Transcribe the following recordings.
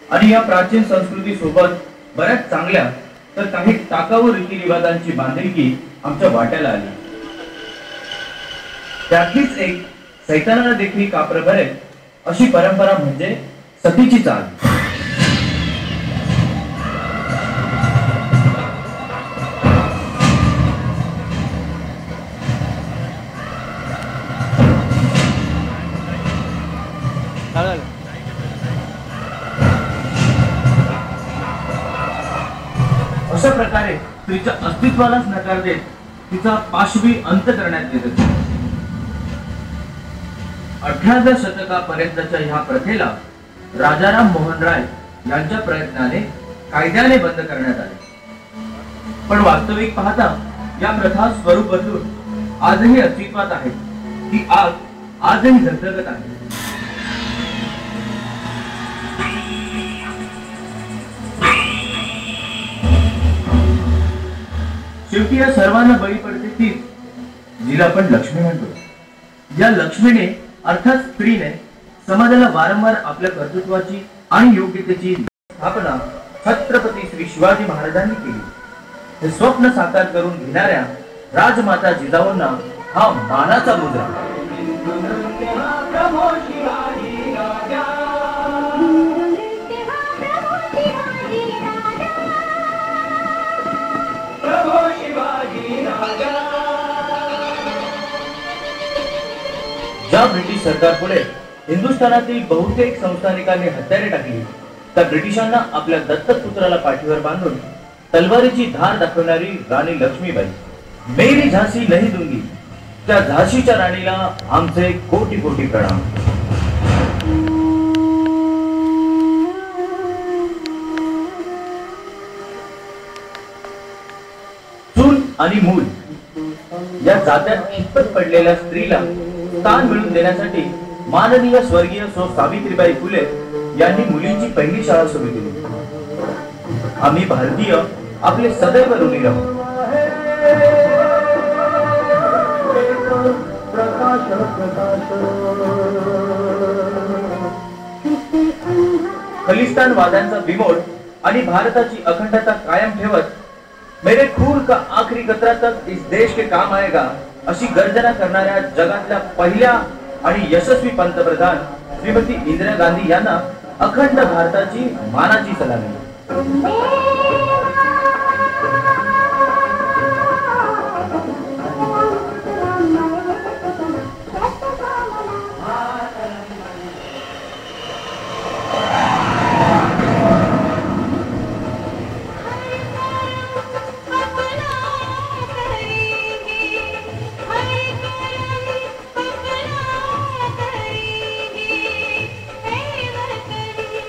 आणि या प्राचीन संस्कृती सोबत बऱ्याच चांगल्या तर काही टाकाऊ रीतिरिवाजांची बांधिलकी आमच्या वाट्याला आली। त्यातलीच एक सैतानाला देखील कापर भरेल अशी परंपरा म्हणजे सतीची चाल। अशा प्रकारे स्त्रीच्या अस्तित्वालाच नकार देत तिचा पाशवी अंत करण्यात येत होता। 18व्या शतकापर्यंतच्या ह्या प्रथेला राजाराम मोहन राय यांच्या प्रयत्नाने कायद्याने बंद करण्यात आले। पण वास्तविक पाहता या प्रथा स्वरूप बदलून आजही अस्तित्वात आहेत। ती आग आजही धगधगत आहे। शेवटी या सर्वांना बळी पडते तीच जिला आपण लक्ष्मी म्हणतो। या लक्ष्मीने अर्थात स्त्रीने समाजाला वारंवार आपल्या कर्तृत्वाची आणि योग्यतेची स्थापना छत्रपती श्री शिवाजी महाराजांनी केली। हे स्वप्न साकार करून घेणाऱ्या राजमाता जिजाऊंना हा मानाचा मुद्रा। ज्या ब्रिटिश सरकार पुढे हिंदुस्थानातील बहुतेक संस्थानिकांनी हत्यारे टाकली त्या ब्रिटिशांना आपल्या दत्तक पुत्राला पाठीवर बांधून तलवारीची धार दाखवणारी राणी लक्ष्मीबाई, मेरी झांसी नहीं दूंगी, त्या झाशीच्या राणीला आमचे कोटी कोटी प्रणाम। चूल आणि मूल या जात्यात खितपत पडलेल्या स्त्रीला स्थान मिळवून देण्यासाठी माननीय स्वर्गीय सौ सावित्रीबाई फुले यांनी मुलींची पहिली शाळा सुरू केली। आम्ही भारतीय आपले सदैव ऋणी राहू। खलिस्तान वादांचा बिमोड आणि भारताची अखंडता कायम ठेवत मेरे खून का आखरी कतरा तक इस देश के काम आएगा अशी गर्जना करणाऱ्या जगातल्या पहिल्या आणि यशस्वी पंतप्रधान श्रीमती इंदिरा गांधी यांना अखंड भारताची मानाची सलामी।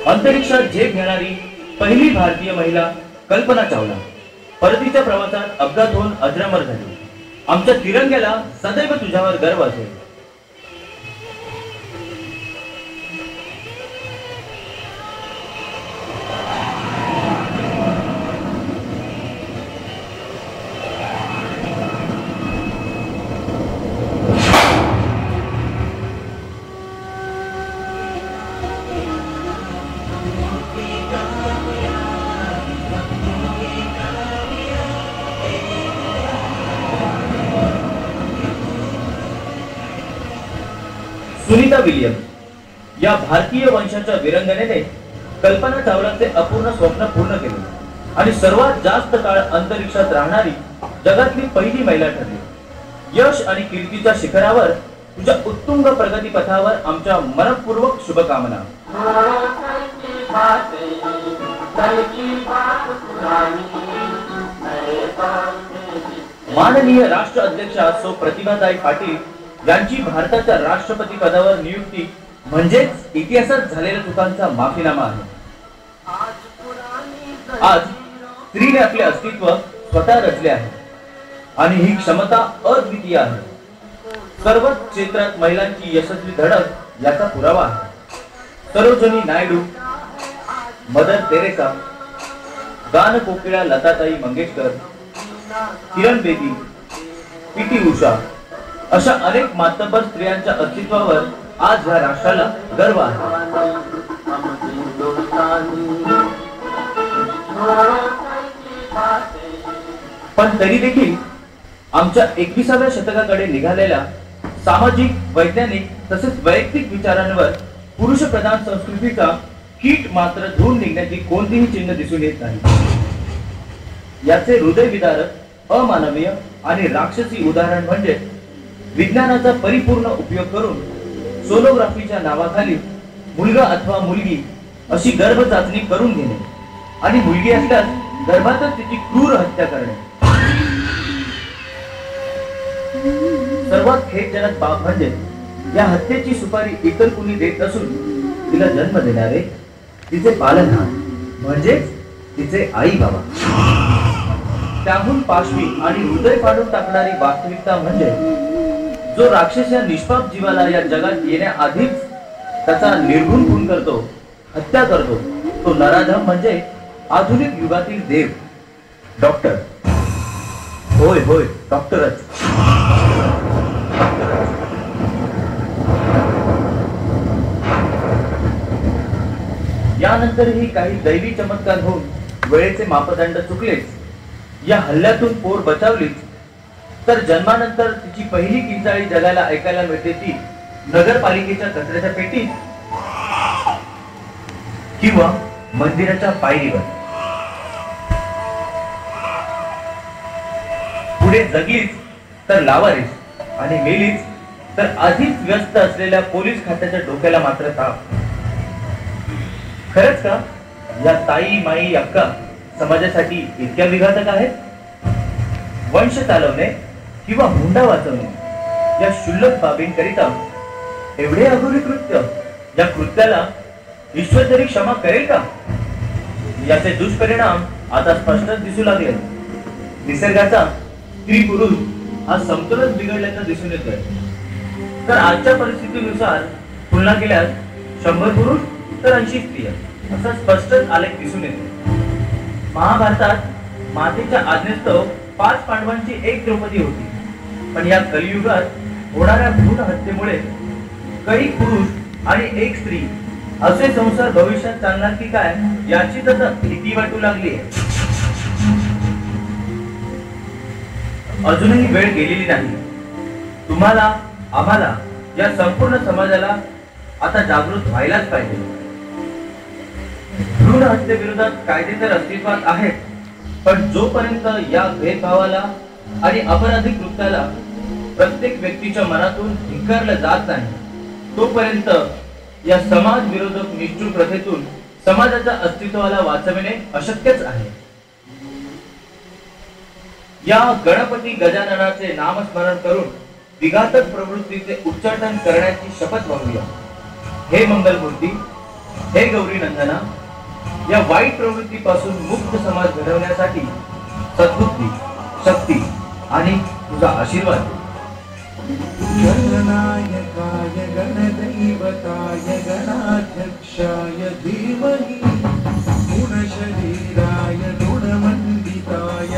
अंतरिक्षात झेप घेणारी पहिली भारतीय महिला कल्पना चावला परतीच्या प्रवासात अपघात होऊन अजरामर झाली। आमच्या तिरंग्याला सदैव तुझ्यावर गर्व असेल। सुनीता विलियम्स या भारतीय वंशाच्या वीरांगनेने कल्पना चावलाचे अपूर्ण स्वप्न पूर्ण केले आणि सर्वात जास्त काळ अंतरिक्षात राहणारी जगातली पहिली महिला ठरली। यश आणि कीर्तीच्या शिखरावर तुझ्या उत्तुंग प्रगती पथावर आमच्या मनपूर्वक शुभकामना। माननीय राष्ट्र अध्यक्षा सौ प्रतिभाताई पाटील यांची भारताच्या राष्ट्रपती पदावर नियुक्ती म्हणजेच इतिहासात झालेल्या चुकांचा माफीनामा आहे। आज स्त्रीने आपले अस्तित्व स्वतः रचले आहे आणि ही क्षमता अद्वितीय आहे। सर्व क्षेत्रात महिलांची यशस्वी धडक याचा पुरावा आहे। सरोजिनी नायडू, मदर तेरेसा, गान कोकिळा लताताई मंगेशकर, किरण बेदी, पीटी उषा अशा अनेक मातब्बर स्त्रियांच्या अस्तित्वावर आज या राष्ट्राला गर्व आहे। पण तरी देखील आमच्या 21व्या शतकाकडे निघालेल्या सामाजिक, वैज्ञानिक तसेच वैयक्तिक विचारांवर पुरुष प्रधान संस्कृतीचा कीट मात्र धुवून निघण्याची कोणतीही चिन्ह दिसून येत नाही. याचे हृदयविदारक, अमानवीय आणि राक्षसी उदाहरण म्हणजे विज्ञानाचा परिपूर्ण उपयोग करून सोनोग्राफीच्या नावाखाली मुलगा अथवा मुलगी अशी गर्भ चाचणी करून घेणे आणि मुलगी असल्यास गर्भातच तिची क्रूर हत्या करणे. सर्वात खेदजनक बाब म्हणजे या हत्येची सुपारी इतर कुणी देत नसून तिला जन्म देणारे तिचे पालनहार म्हणजे तिचे आई बाबा. त्याहून पाशवी आणि हृदय फाडून टाकणारी वास्तविकता म्हणजे जो राक्षस या निष्पाप जीवाला या जगात येण्याआधीच त्याचा निर्गुण खून करतो, हत्या करतो, तो नराधम म्हणजे आधुनिक युगातील देव, डॉक्टर. होय होय, डॉक्टरच. यानंतरही काही दैवी चमत्कार होऊन वेळेचे मापदंड चुकलेच, या हल्ल्यातून पोर बचावलीच, तर जन्मानंतर तिची पहिली किंचाळी जगाला ऐकायला मिळते ती नगरपालिकेच्या कचऱ्याच्या पेटीत किंवा मंदिराच्या पायरीवर. पुढे जगलीच तर लावारीस आणि मेलीच तर आधीच व्यस्त असलेल्या पोलीस खात्याच्या डोक्याला मात्र ताप. खरंच का या ताई, माई, अक्का समाजासाठी इतक्या विघातक आहेत? वंश चालवणे किंवा हुंडा वाचवणे या क्षुल्लक बाबींकरिता एवढे अघोरी कृत्य, या कृत्याला ईश्वर तरी क्षमा करेल का? याचे दुष्परिणाम आता स्पष्टच दिसू लागले. निसर्गाचा स्त्री पुरुष हा समतोलच बिघडल्याचा दिसून येतोय. तर आजच्या परिस्थितीनुसार तुलना केल्यास 100 पुरुष तर 80 स्त्रिया असा स्पष्टच आलेख दिसून येतो. महाभारतात मातेच्या आज्ञेस्तव 5 पांडवांची 1 द्रौपदी होती. पण या कलियुगात होणाऱ्या भ्रूण हत्येमुळे काही पुरुष आणि 1 स्त्री असे संसार भविष्यात चालणार की काय याची तर भीती वाटू लागली आहे. अजूनही वेळ गेलेली नाही. तुम्हाला, आम्हाला, या संपूर्ण समाजाला आता जागृत व्हायलाच पाहिजे. भ्रूण हत्येविरोधात कायदे तर अस्तित्वात आहेत, पण जोपर्यंत या भेदभावाला आणि अपराधी कृत्याला प्रत्येक व्यक्तीच्या मनातून धिक्कारलं जात नाही, तोपर्यंत या समाज विरोधक निष्ठुर प्रथेतून समाजाच्या अस्तित्वाला वाचविणे अशक्यच आहे. या गणपती गजाननाचे नामस्मरण करून विघातक प्रवृत्तीचे उच्चाटन करण्याची शपथ वाहूया. हे मंगलमूर्ती, हे गौरी नंदना, या वाईट प्रवृत्तीपासून मुक्त समाज घडवण्यासाठी सद्बुद्धी, शक्ती आणि तुझा आशीर्वाद. गणनायकाय गणदैवताय गणाध्यक्षाय धीमहि गुणशरीराय गुणमंडिताय